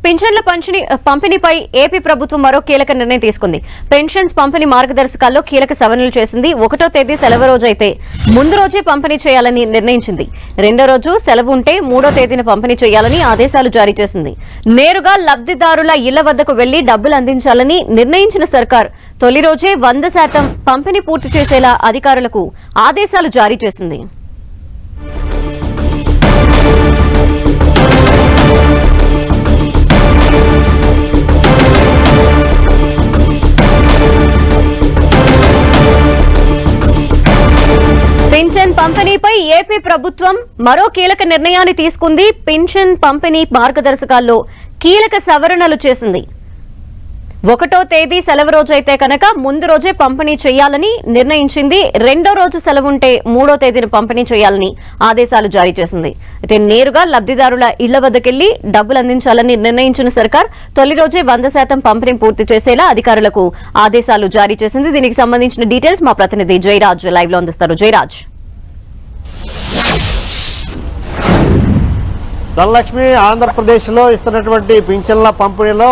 పింఛన్ల పంపిణీపై ఏపీ ప్రభుత్వం మరో కీలక నిర్ణయం తీసుకుంది. పెన్షన్స్ పంపిణీ మార్గదర్శకాల్లో కీలక సవరణలు చేసింది. 1వ తేదీ సెలవు రోజు అయితే ముందు రోజే పంపిణీ చేయాలని నిర్ణయించింది. 2వ రోజు సెలవు ఉంటే 3వ తేదీన పంపిణీ చేయాలని ఆదేశాలు జారీ చేసింది. నేరుగా లబ్ధిదారుల ఇళ్ల వద్దకు వెళ్లి డబ్బులు అందించాలని నిర్ణయించిన సర్కార్ తొలి రోజే 100% పంపిణీ పూర్తి చేసేలా అధికారులకు ఆదేశాలు జారీ చేసింది. పింఛన్ పంపిణీపై ఏపీ ప్రభుత్వం మరో కీలక నిర్ణయాన్ని తీసుకుంది. పింఛన్ పంపిణీ మార్గదర్శకాల్లో కీలక సవరణలు చేసింది. 1వ తేదీ సెలవు రోజు అయితే కనుక ముందు రోజే పంపిణీ చేయాలని నిర్ణయించింది. 2వ రోజు సెలవు ఉంటే 3వ తేదీన పంపిణీ చేయాలని ఆదేశాలు జారీ చేసింది. అయితే నేరుగా లబ్ధిదారుల ఇళ్ల వద్దకెళ్లి డబ్బులు అందించాలని నిర్ణయించిన సర్కార్ తొలి రోజే 100% పంపిణీ పూర్తి చేసేలా అధికారులకు ఆదేశాలు జారీ చేసింది. దీనికి సంబంధించిన డీటెయిల్స్ మా ప్రతినిధి జయరాజ్ లైవ్ లో అందిస్తారు. జయరాజ్. ధనలక్ష్మి, ఆంధ్రప్రదేశ్ లో ఇస్తున్నటువంటి పింఛన్ల పంపిణీలో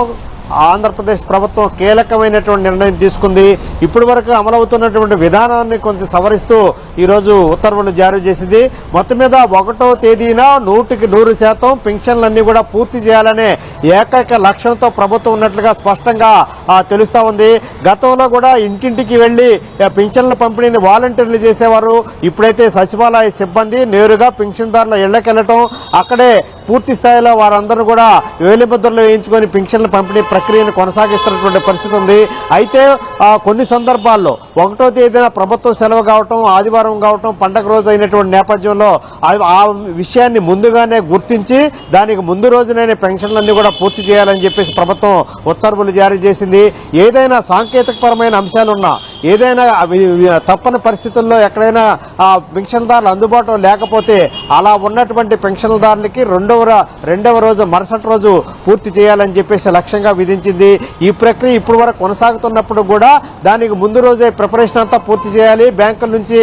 ఆంధ్రప్రదేశ్ ప్రభుత్వం కీలకమైనటువంటి నిర్ణయం తీసుకుంది. ఇప్పటి వరకు అమలవుతున్నటువంటి విధానాన్ని కొంత సవరిస్తూ ఈరోజు ఉత్తర్వులు జారీ చేసింది. మొత్తం మీద 1వ తేదీన 100% పింఛన్లన్నీ కూడా పూర్తి చేయాలనే ఏకైక లక్ష్యంతో ప్రభుత్వం ఉన్నట్లుగా స్పష్టంగా తెలుస్తా ఉంది. గతంలో కూడా ఇంటింటికి వెళ్లి పింఛన్ల పంపిణీని వాలంటీర్లు చేసేవారు. ఇప్పుడైతే సచివాలయ సిబ్బంది నేరుగా పింఛన్దారుల ఇళ్లకెళ్లటం, అక్కడే పూర్తి స్థాయిలో వారందరూ కూడా వేలిముద్రలు వేయించుకొని పింఛన్ల పంపిణీ ప్రక్రియను కొనసాగిస్తున్నటువంటి పరిస్థితి ఉంది. అయితే కొన్ని సందర్భాల్లో 1వ తేదీన ప్రభుత్వం సెలవు కావటం, ఆదివారం కావటం, పండగ రోజు అయినటువంటి నేపథ్యంలో ఆ విషయాన్ని ముందుగానే గుర్తించి దానికి ముందు రోజునైనా పెన్షన్లన్నీ కూడా పూర్తి చేయాలని చెప్పేసి ప్రభుత్వం ఉత్తర్వులు జారీ చేసింది. ఏదైనా సాంకేతికపరమైన అంశాలున్నా, ఏదైనా తప్పని పరిస్థితుల్లో ఎక్కడైనా పెన్షన్దారులు అందుబాటులో లేకపోతే అలా ఉన్నటువంటి పెన్షన్దారులకి రెండవ రోజు మరుసటి రోజు పూర్తి చేయాలని చెప్పేసి లక్ష్యంగా విధించింది. ఈ ప్రక్రియ ఇప్పుడు వరకు కొనసాగుతున్నప్పుడు కూడా దానికి ముందు రోజే ప్రిపరేషన్ అంతా పూర్తి చేయాలి. బ్యాంకుల నుంచి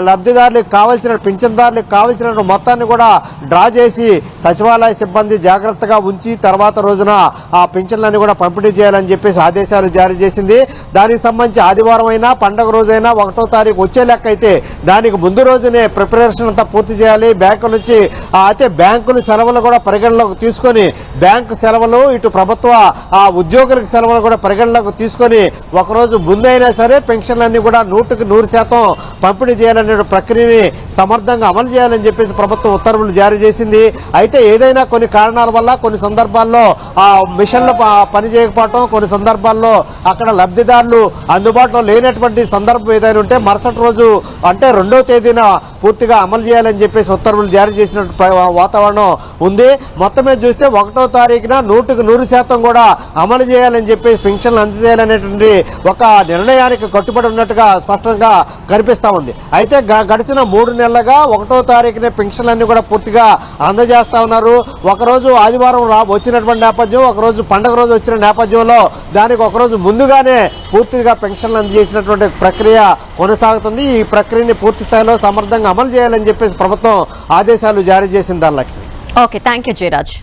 లబ్ధిదారులకు కావాల్సిన పింఛన్దారులకు కావాల్సిన మొత్తాన్ని కూడా డ్రా చేసి సచివాలయ సిబ్బంది జాగ్రత్తగా ఉంచి తర్వాత రోజున ఆ పింఛన్లన్నీ కూడా పంపిణీ చేయాలని చెప్పేసి ఆదేశాలు జారీ చేసింది. దానికి సంబంధించి ఆదివారం అయినా పండగ రోజైనా 1వ తారీఖు వచ్చే లెక్క అయితే దానికి ముందు రోజునే ప్రిపరేషన్ అంతా పూర్తి చేయాలి. బ్యాంకుల నుంచి అయితే బ్యాంకుల సెలవులు కూడా పరిగణలోకి తీసుకొని బ్యాంకు సెలవులు, ఇటు ప్రభుత్వ ఉద్యోగులకు సెలవులు కూడా పరిగణలోకి తీసుకొని ఒకరోజు ముందైనా సరే పెన్షన్లన్నీ కూడా 100% పంపిణీ చేయాలనే ప్రక్రియని సమర్థంగా అమలు చేయాలని చెప్పేసి ప్రభుత్వం ఉత్తర్వులు జారీ చేసింది. అయితే ఏదైనా కొన్ని కారణాల వల్ల కొన్ని సందర్భాల్లో మిషన్లు పని చేయకపోవటం, కొన్ని సందర్భాల్లో అక్కడ లబ్ధిదారులు అందుబాటులో లేనటువంటి సందర్భం ఏదైనా ఉంటే మరుసటి రోజు అంటే 2వ తేదీన పూర్తిగా అమలు చేయాలని చెప్పేసి ఉత్తర్వులు జారీ చేసిన వాతావరణం ఉంది. మొత్తం మీద చూస్తే 1వ తారీఖున 100% కూడా అమలు చేయాలని చెప్పేసి పెన్షన్లు అందజేయాలనేటువంటి ఒక నిర్ణయానికి కట్టుబడి ఉన్నట్టుగా స్పష్టంగా కనిపిస్తా ఉంది. అయితే గడిచిన 3 నెలలుగా 1వ తారీఖునే పెన్షన్లన్నీ కూడా పూర్తిగా అందజేస్తా ఉన్నారు. ఒకరోజు ఆదివారం వచ్చినటువంటి నేపథ్యం, ఒకరోజు పండుగ రోజు వచ్చిన నేపథ్యంలో దానికి ఒకరోజు ముందుగానే పూర్తిగా పెన్షన్లు అందజేసినటువంటి ప్రక్రియ కొనసాగుతుంది. ఈ ప్రక్రియని పూర్తి స్థాయిలో సమర్థంగా అమలు చేయాలని చెప్పేసి ప్రభుత్వం ఆదేశాలు జారీ చేసింది. దానిలో ఓకే, థ్యాంక్ యూ జయరాజ్.